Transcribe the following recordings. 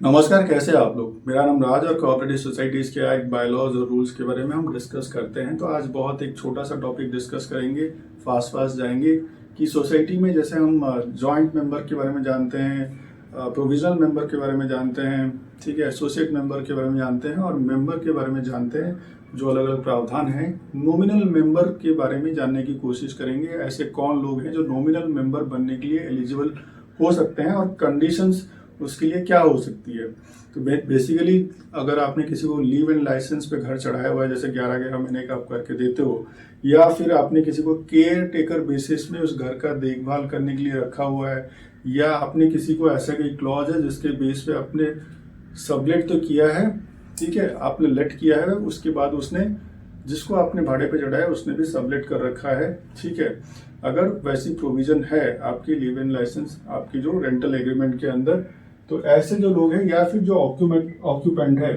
नमस्कार, कैसे हैं आप लोग। मेरा नाम राज और कोऑपरेटिव सोसाइटीज़ के एक्ट, बायलॉज और रूल्स के बारे में हम डिस्कस करते हैं। तो आज बहुत एक छोटा सा टॉपिक डिस्कस करेंगे, फास्ट जाएंगे कि सोसाइटी में जैसे हम जॉइंट मेंबर के बारे में जानते हैं, प्रोविजनल मेंबर के बारे में जानते हैं, ठीक है, एसोसिएट मेंबर के बारे में जानते हैं और मेंबर के बारे में जानते हैं, जो अलग अलग प्रावधान हैं। नॉमिनल मेंबर के बारे में जानने की कोशिश करेंगे। ऐसे कौन लोग हैं जो नॉमिनल मेंबर बनने के लिए एलिजिबल हो सकते हैं और कंडीशंस उसके लिए क्या हो सकती है। तो बेसिकली अगर आपने किसी को लीव एंड लाइसेंस पे घर चढ़ाया हुआ है, जैसे 11-11 महीने का आप करके देते हो, या फिर आपने किसी को केयर टेकर बेसिस में उस घर का देखभाल करने के लिए रखा हुआ है, या आपने किसी को ऐसा कोई क्लॉज है जिसके बेस पे आपने सबलेट तो किया है, ठीक है, आपने लेट किया है, उसके बाद उसने जिसको आपने भाड़े पे चढ़ाया उसने भी सबलेट कर रखा है, ठीक है। अगर वैसी प्रोविजन है आपकी लीव एंड लाइसेंस आपकी जो रेंटल एग्रीमेंट के अंदर, तो ऐसे जो लोग हैं या फिर जो ऑक्यूपेंट है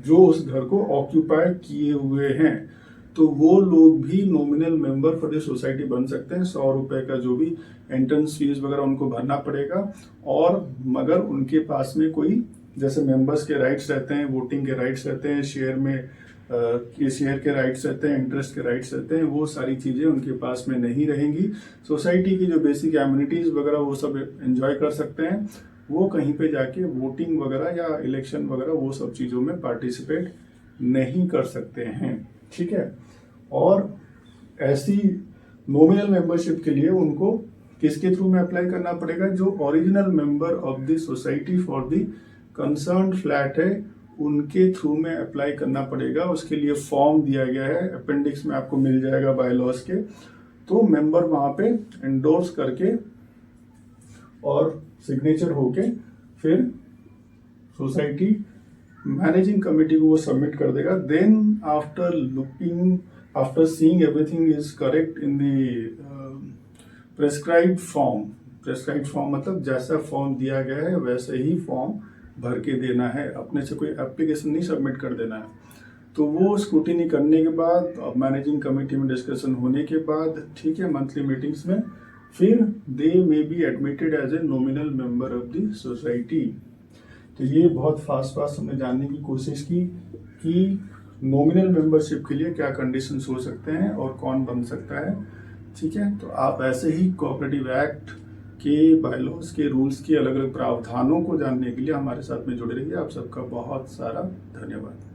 जो उस घर को ऑक्यूपाई किए हुए हैं, तो वो लोग भी nominal member for the society बन सकते हैं। 100 रुपए का जो भी एंट्रेंस फीस वगैरह उनको भरना पड़ेगा, और मगर उनके पास में कोई जैसे मेंबर्स के राइट्स रहते हैं, वोटिंग के राइट्स रहते हैं, शेयर के राइट्स रहते हैं, इंटरेस्ट के राइट्स रहते हैं, वो सारी चीजें उनके पास में नहीं रहेंगी। सोसाइटी की जो बेसिक एमिनिटीज वगैरह वो सब एंजॉय कर सकते हैं। वो कहीं पे जाके वोटिंग वगैरह या इलेक्शन वगैरह वो सब चीज़ों में पार्टिसिपेट नहीं कर सकते हैं, ठीक है। और ऐसी नॉमिनल मेंबरशिप के लिए उनको किसके थ्रू में अप्लाई करना पड़ेगा? जो original member of the society for the concern flat है, उनके थ्रू में अप्लाई करना पड़ेगा। उसके लिए फॉर्म दिया गया है, अपेंडिक्स में आपको मिल जाएगा बायलॉज के। तो मेंबर वहां पे एंडोर्स करके और सिग्नेचर होके फिर सोसाइटी मैनेजिंग कमेटी को वो सबमिट कर देगा। Then after seeing everything is correct in the prescribed form मतलब जैसा फॉर्म दिया गया है वैसे ही फॉर्म भर के देना है, अपने से कोई एप्लीकेशन नहीं सबमिट कर देना है। तो वो स्क्रूटिनी करने के बाद, मैनेजिंग कमेटी में डिस्कशन होने के बाद, ठीक है, मंथली मीटिंग्स में, फिर they may be admitted as a nominal member of the society. तो ये बहुत फास्ट हमने जानने की कोशिश की कि नॉमिनल मेंबरशिप के लिए क्या कंडीशंस हो सकते हैं और कौन बन सकता है, ठीक है। तो आप ऐसे ही कोऑपरेटिव एक्ट के, बायलॉज के, रूल्स के अलग अलग प्रावधानों को जानने के लिए हमारे साथ में जुड़े रहिए। आप सबका बहुत सारा धन्यवाद।